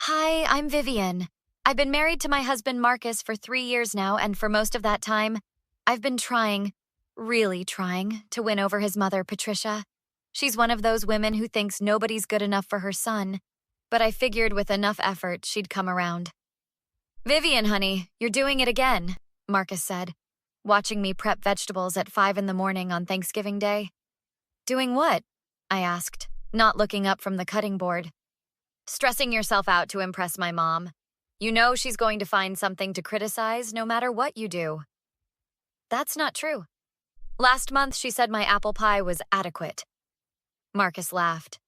Hi, I'm Vivian. I've been married to my husband Marcus for 3 years now, and for most of that time, I've been trying, really trying, to win over his mother, Patricia. She's one of those women who thinks nobody's good enough for her son, but I figured with enough effort, she'd come around. Vivian, honey, you're doing it again, Marcus said, watching me prep vegetables at 5 in the morning on Thanksgiving Day. Doing what? I asked, not looking up from the cutting board. Stressing yourself out to impress my mom. You know she's going to find something to criticize no matter what you do. That's not true. Last month she said my apple pie was adequate. Marcus laughed.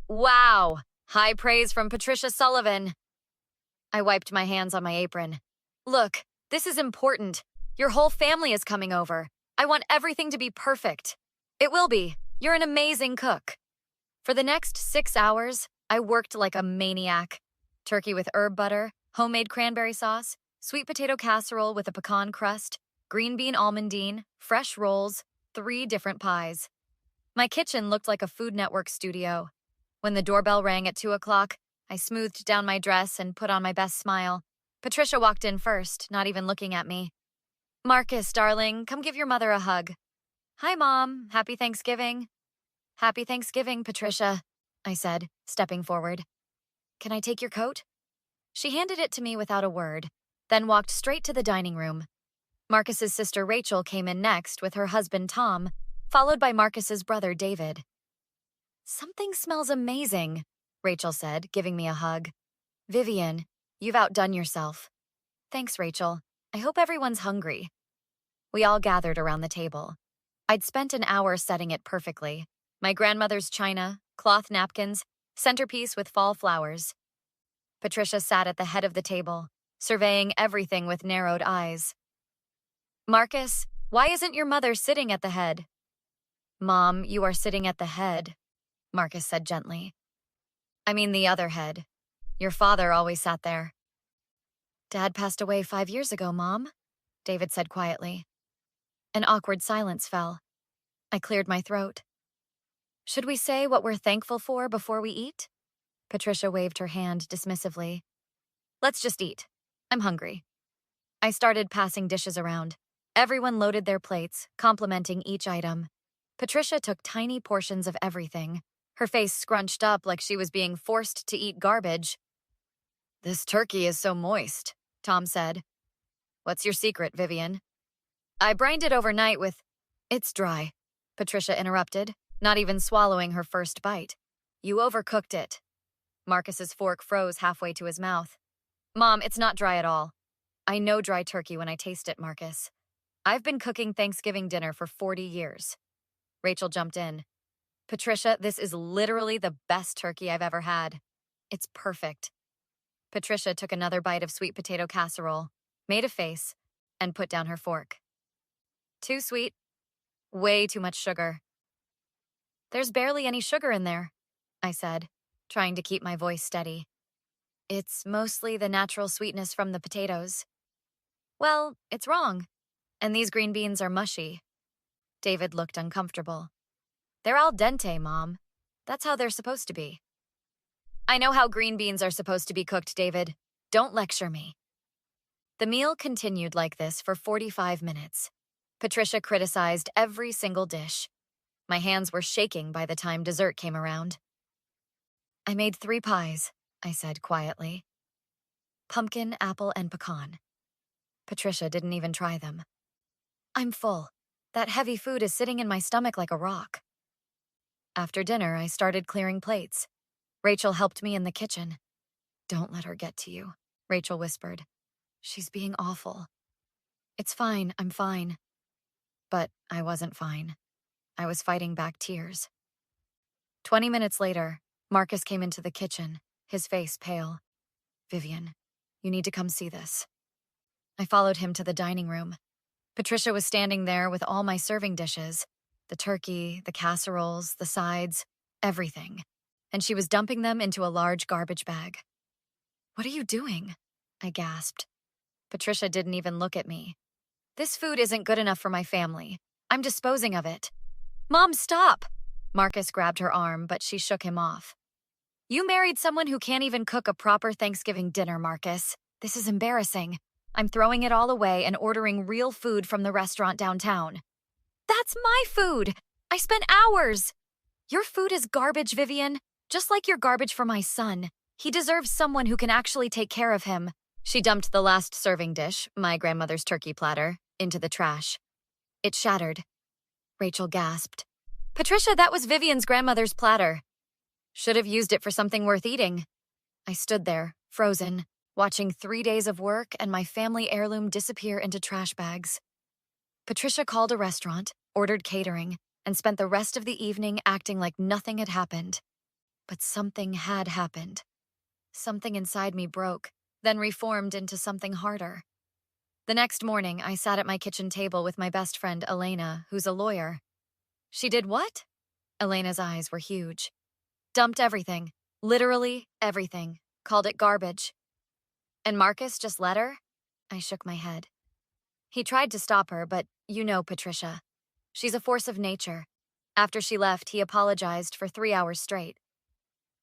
Wow, high praise from Patricia Sullivan. I wiped my hands on my apron. Look, this is important. Your whole family is coming over. I want everything to be perfect. It will be. You're an amazing cook. For the next 6 hours, I worked like a maniac. Turkey with herb butter, homemade cranberry sauce, sweet potato casserole with a pecan crust, green bean almondine, fresh rolls, 3 different pies. My kitchen looked like a Food Network studio. When the doorbell rang at 2 o'clock, I smoothed down my dress and put on my best smile. Patricia walked in first, not even looking at me. Marcus, darling, come give your mother a hug. Hi, Mom. Happy Thanksgiving. Happy Thanksgiving, Patricia, I said, stepping forward. Can I take your coat? She handed it to me without a word, then walked straight to the dining room. Marcus's sister Rachel came in next with her husband Tom, followed by Marcus's brother David. Something smells amazing, Rachel said, giving me a hug. Vivian, you've outdone yourself. Thanks, Rachel. I hope everyone's hungry. We all gathered around the table. I'd spent an hour setting it perfectly. My grandmother's china, cloth napkins, centerpiece with fall flowers. Patricia sat at the head of the table, surveying everything with narrowed eyes. Marcus, why isn't your mother sitting at the head? Mom, you are sitting at the head, Marcus said gently. I mean the other head. Your father always sat there. Dad passed away 5 years ago, Mom, David said quietly. An awkward silence fell. I cleared my throat. Should we say what we're thankful for before we eat? Patricia waved her hand dismissively. Let's just eat. I'm hungry. I started passing dishes around. Everyone loaded their plates, complimenting each item. Patricia took tiny portions of everything, her face scrunched up like she was being forced to eat garbage. This turkey is so moist, Tom said. What's your secret, Vivian? I brined it overnight with... It's dry, Patricia interrupted, not even swallowing her first bite. You overcooked it. Marcus's fork froze halfway to his mouth. Mom, it's not dry at all. I know dry turkey when I taste it, Marcus. I've been cooking Thanksgiving dinner for 40 years. Rachel jumped in. Patricia, this is literally the best turkey I've ever had. It's perfect. Patricia took another bite of sweet potato casserole, made a face, and put down her fork. Too sweet. Way too much sugar. There's barely any sugar in there, I said, trying to keep my voice steady. It's mostly the natural sweetness from the potatoes. Well, it's wrong. And these green beans are mushy. David looked uncomfortable. They're al dente, Mom. That's how they're supposed to be. I know how green beans are supposed to be cooked, David. Don't lecture me. The meal continued like this for 45 minutes. Patricia criticized every single dish. My hands were shaking by the time dessert came around. I made 3 pies, I said quietly. Pumpkin, apple, and pecan. Patricia didn't even try them. I'm full. That heavy food is sitting in my stomach like a rock. After dinner, I started clearing plates. Rachel helped me in the kitchen. Don't let her get to you, Rachel whispered. She's being awful. It's fine, I'm fine. But I wasn't fine. I was fighting back tears. 20 minutes later, Marcus came into the kitchen, his face pale. Vivian, you need to come see this. I followed him to the dining room. Patricia was standing there with all my serving dishes, the turkey, the casseroles, the sides, everything, and she was dumping them into a large garbage bag. What are you doing? I gasped. Patricia didn't even look at me. This food isn't good enough for my family. I'm disposing of it. Mom, stop! Marcus grabbed her arm, but she shook him off. You married someone who can't even cook a proper Thanksgiving dinner, Marcus. This is embarrassing. I'm throwing it all away and ordering real food from the restaurant downtown. That's my food! I spent hours! Your food is garbage, Vivian. Just like your garbage for my son. He deserves someone who can actually take care of him. She dumped the last serving dish, my grandmother's turkey platter, into the trash. It shattered. Rachel gasped. Patricia, that was Vivian's grandmother's platter. Should have used it for something worth eating. I stood there, frozen, watching 3 days of work and my family heirloom disappear into trash bags. Patricia called a restaurant, ordered catering, and spent the rest of the evening acting like nothing had happened. But something had happened. Something inside me broke, then reformed into something harder. The next morning, I sat at my kitchen table with my best friend, Elena, who's a lawyer. She did what? Elena's eyes were huge. Dumped everything. Literally everything. Called it garbage. And Marcus just let her? I shook my head. He tried to stop her, but you know Patricia. She's a force of nature. After she left, he apologized for 3 hours straight.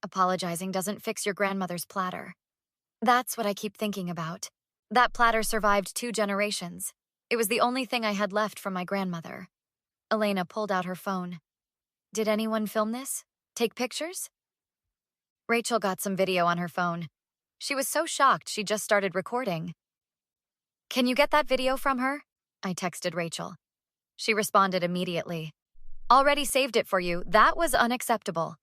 Apologizing doesn't fix your grandmother's platter. That's what I keep thinking about. That platter survived 2 generations. It was the only thing I had left from my grandmother. Elena pulled out her phone. Did anyone film this? Take pictures? Rachel got some video on her phone. She was so shocked she just started recording. Can you get that video from her? I texted Rachel. She responded immediately. Already saved it for you. That was unacceptable.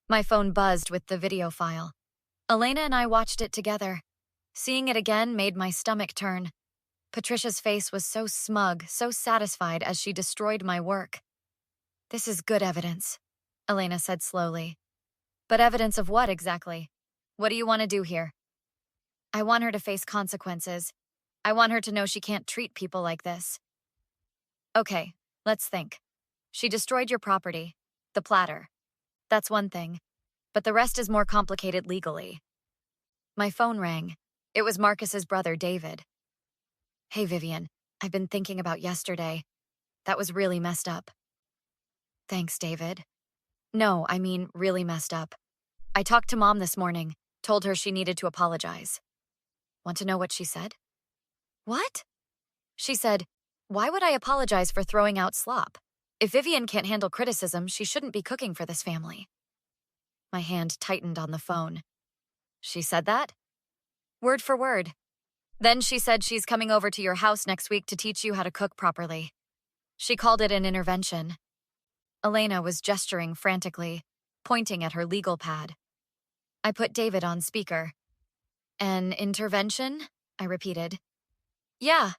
My phone buzzed with the video file. Elena and I watched it together. Seeing it again made my stomach turn. Patricia's face was so smug, so satisfied as she destroyed my work. This is good evidence, Elena said slowly. But evidence of what exactly? What do you want to do here? I want her to face consequences. I want her to know she can't treat people like this. Okay, let's think. She destroyed your property, the platter. That's one thing, but the rest is more complicated legally. My phone rang. It was Marcus's brother, David. Hey, Vivian, I've been thinking about yesterday. That was really messed up. Thanks, David. No, I mean really messed up. I talked to Mom this morning, told her she needed to apologize. Want to know what she said? What? She said, why would I apologize for throwing out slop? If Vivian can't handle criticism, she shouldn't be cooking for this family. My hand tightened on the phone. She said that? Word for word. Then she said she's coming over to your house next week to teach you how to cook properly. She called it an intervention. Elena was gesturing frantically, pointing at her legal pad. I put David on speaker. An intervention? I repeated. Yeah.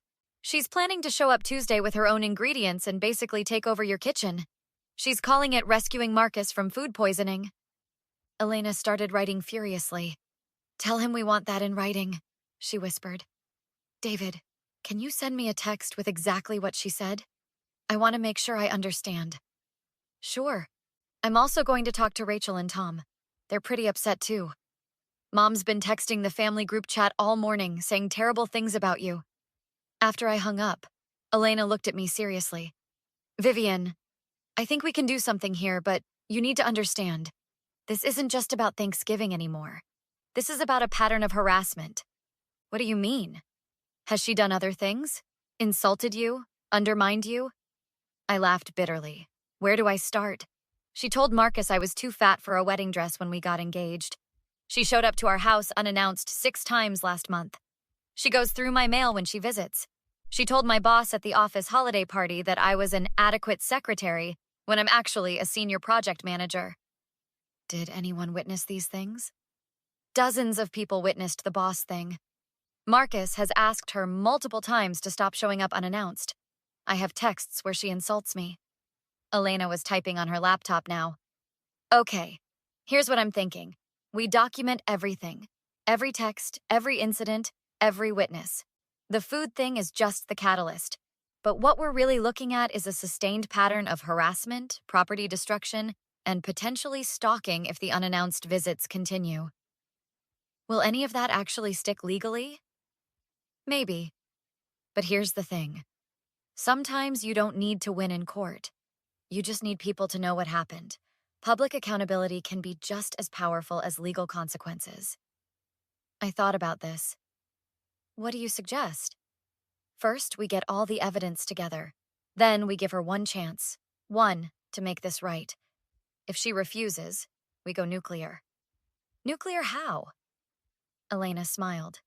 She's planning to show up Tuesday with her own ingredients and basically take over your kitchen. She's calling it rescuing Marcus from food poisoning. Elena started writing furiously. Tell him we want that in writing, she whispered. David, can you send me a text with exactly what she said? I want to make sure I understand. Sure. I'm also going to talk to Rachel and Tom. They're pretty upset too. Mom's been texting the family group chat all morning, saying terrible things about you. After I hung up, Elena looked at me seriously. Vivian, I think we can do something here, but you need to understand. This isn't just about Thanksgiving anymore. This is about a pattern of harassment. What do you mean? Has she done other things? Insulted you? Undermined you? I laughed bitterly. Where do I start? She told Marcus I was too fat for a wedding dress when we got engaged. She showed up to our house unannounced 6 times last month. She goes through my mail when she visits. She told my boss at the office holiday party that I was an adequate secretary when I'm actually a senior project manager. Did anyone witness these things? Dozens of people witnessed the boss thing. Marcus has asked her multiple times to stop showing up unannounced. I have texts where she insults me. Elena was typing on her laptop now. Okay, here's what I'm thinking. We document everything. Every text, every incident, every witness. The food thing is just the catalyst. But what we're really looking at is a sustained pattern of harassment, property destruction, and potentially stalking if the unannounced visits continue. Will any of that actually stick legally? Maybe. But here's the thing. Sometimes you don't need to win in court. You just need people to know what happened. Public accountability can be just as powerful as legal consequences. I thought about this. What do you suggest? First, we get all the evidence together. Then we give her one chance. One, to make this right. If she refuses, we go nuclear. Nuclear how? Elena smiled.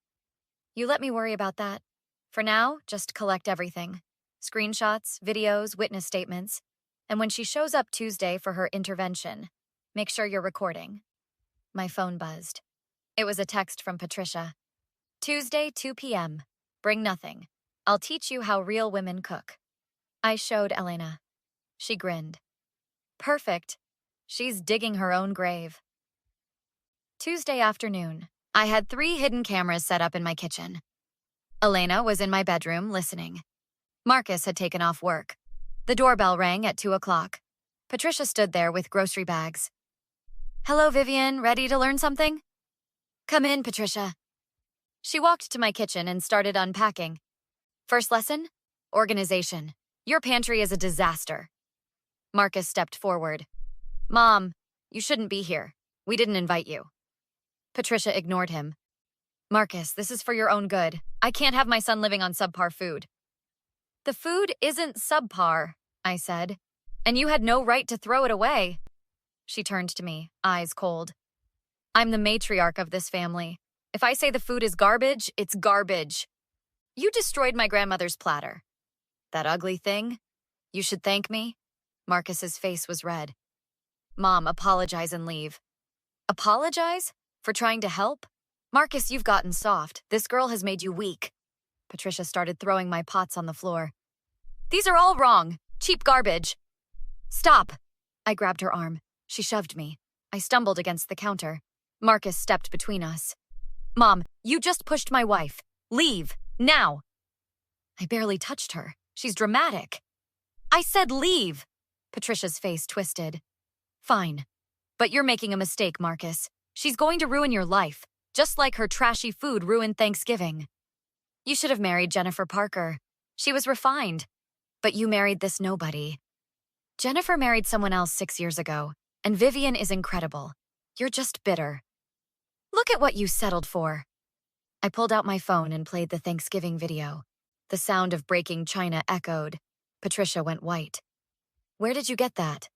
You let me worry about that. For now, just collect everything. Screenshots, videos, witness statements. And when she shows up Tuesday for her intervention, make sure you're recording. My phone buzzed. It was a text from Patricia. Tuesday, 2 p.m. Bring nothing. I'll teach you how real women cook. I showed Elena. She grinned. Perfect. She's digging her own grave. Tuesday afternoon, I had 3 hidden cameras set up in my kitchen. Elena was in my bedroom listening. Marcus had taken off work. The doorbell rang at 2 o'clock. Patricia stood there with grocery bags. Hello, Vivian. Ready to learn something? Come in, Patricia. She walked to my kitchen and started unpacking. First lesson? Organization. Your pantry is a disaster. Marcus stepped forward. Mom, you shouldn't be here. We didn't invite you. Patricia ignored him. Marcus, this is for your own good. I can't have my son living on subpar food. The food isn't subpar, I said, and you had no right to throw it away. She turned to me, eyes cold. I'm the matriarch of this family. If I say the food is garbage, it's garbage. You destroyed my grandmother's platter. That ugly thing? You should thank me. Marcus's face was red. Mom, apologize and leave. Apologize? For trying to help? Marcus, you've gotten soft. This girl has made you weak. Patricia started throwing my pots on the floor. These are all wrong. Cheap garbage. Stop. I grabbed her arm. She shoved me. I stumbled against the counter. Marcus stepped between us. Mom, you just pushed my wife. Leave. Now. I barely touched her. She's dramatic. I said leave. Patricia's face twisted. Fine. But you're making a mistake, Marcus. She's going to ruin your life, just like her trashy food ruined Thanksgiving. You should have married Jennifer Parker. She was refined. But you married this nobody. Jennifer married someone else 6 years ago, and Vivian is incredible. You're just bitter. Look at what you settled for. I pulled out my phone and played the Thanksgiving video. The sound of breaking china echoed. Patricia went white. Where did you get that?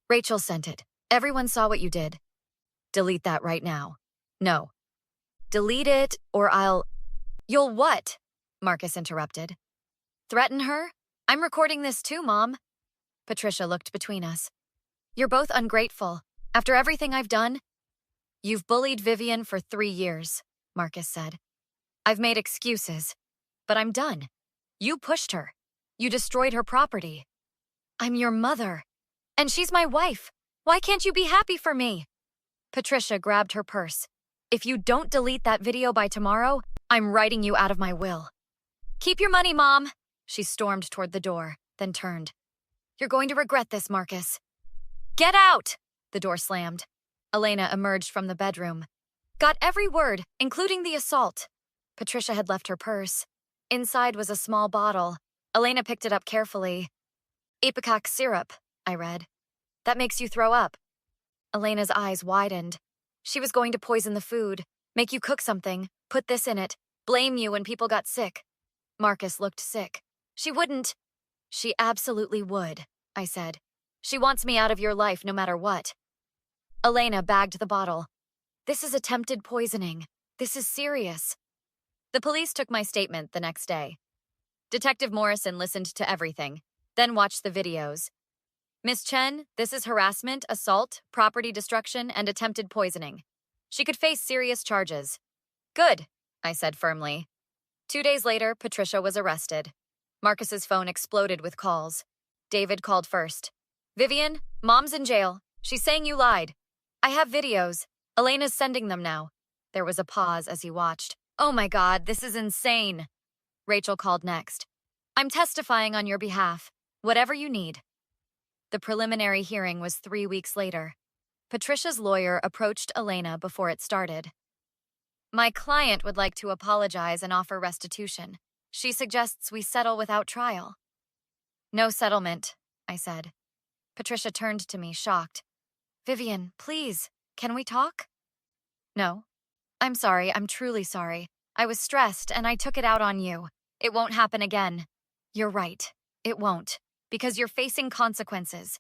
Rachel sent it. Everyone saw what you did. Delete that right now. No. Delete it, or I'll... You'll what? Marcus interrupted. Threaten her? I'm recording this too, Mom. Patricia looked between us. You're both ungrateful. After everything I've done... You've bullied Vivian for 3 years, Marcus said. I've made excuses, but I'm done. You pushed her. You destroyed her property. I'm your mother, and she's my wife. Why can't you be happy for me? Patricia grabbed her purse. If you don't delete that video by tomorrow, I'm writing you out of my will. Keep your money, Mom. She stormed toward the door, then turned. You're going to regret this, Marcus. Get out! The door slammed. Elena emerged from the bedroom. Got every word, including the assault. Patricia had left her purse. Inside was a small bottle. Elena picked it up carefully. Ipecac syrup, I read. That makes you throw up. Elena's eyes widened. She was going to poison the food, make you cook something, put this in it, blame you when people got sick. Marcus looked sick. She wouldn't. She absolutely would, I said. She wants me out of your life no matter what. Elena bagged the bottle. This is attempted poisoning. This is serious. The police took my statement the next day. Detective Morrison listened to everything, then watched the videos. Miss Chen, this is harassment, assault, property destruction, and attempted poisoning. She could face serious charges. Good, I said firmly. 2 days later, Patricia was arrested. Marcus's phone exploded with calls. David called first. Vivian, Mom's in jail. She's saying you lied. I have videos. Elena's sending them now. There was a pause as he watched. Oh my God, this is insane. Rachel called next. I'm testifying on your behalf. Whatever you need. The preliminary hearing was 3 weeks later. Patricia's lawyer approached Elena before it started. My client would like to apologize and offer restitution. She suggests we settle without trial. No settlement, I said. Patricia turned to me, shocked. Vivian, please, can we talk? No. I'm sorry, I'm truly sorry. I was stressed and I took it out on you. It won't happen again. You're right. It won't, because you're facing consequences.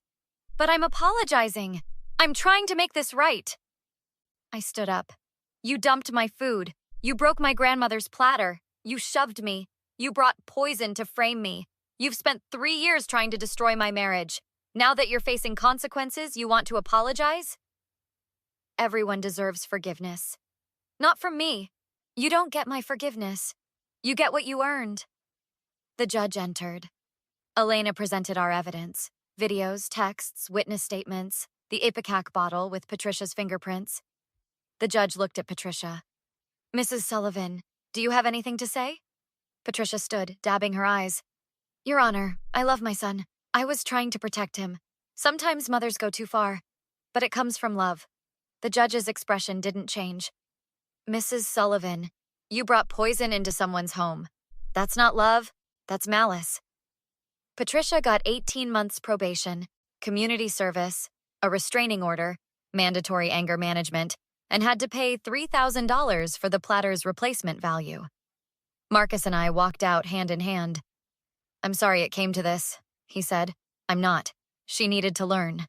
But I'm apologizing. I'm trying to make this right. I stood up. You dumped my food. You broke my grandmother's platter. You shoved me. You brought poison to frame me. You've spent 3 years trying to destroy my marriage. Now that you're facing consequences, you want to apologize? Everyone deserves forgiveness. Not from me. You don't get my forgiveness. You get what you earned. The judge entered. Elena presented our evidence. Videos, texts, witness statements, the Ipecac bottle with Patricia's fingerprints. The judge looked at Patricia. Mrs. Sullivan, do you have anything to say? Patricia stood, dabbing her eyes. Your Honor, I love my son. I was trying to protect him. Sometimes mothers go too far, but it comes from love. The judge's expression didn't change. Mrs. Sullivan, you brought poison into someone's home. That's not love, that's malice. Patricia got 18 months probation, community service, a restraining order, mandatory anger management, and had to pay $3,000 for the platter's replacement value. Marcus and I walked out hand in hand. I'm sorry it came to this, he said. I'm not. She needed to learn.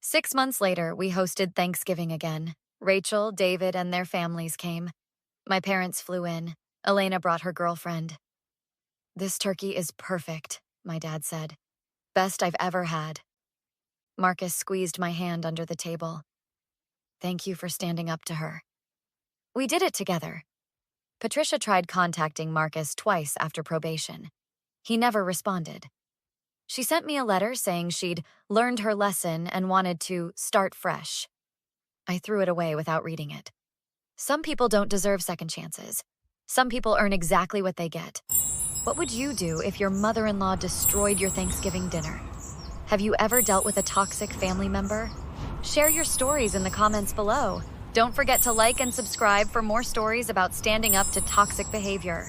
6 months later, we hosted Thanksgiving again. Rachel, David, and their families came. My parents flew in. Elena brought her girlfriend. This turkey is perfect, my dad said. Best I've ever had. Marcus squeezed my hand under the table. Thank you for standing up to her. We did it together. Patricia tried contacting Marcus twice after probation. He never responded. She sent me a letter saying she'd learned her lesson and wanted to start fresh. I threw it away without reading it. Some people don't deserve second chances. Some people earn exactly what they get. What would you do if your mother-in-law destroyed your Thanksgiving dinner? Have you ever dealt with a toxic family member? Share your stories in the comments below. Don't forget to like and subscribe for more stories about standing up to toxic behavior.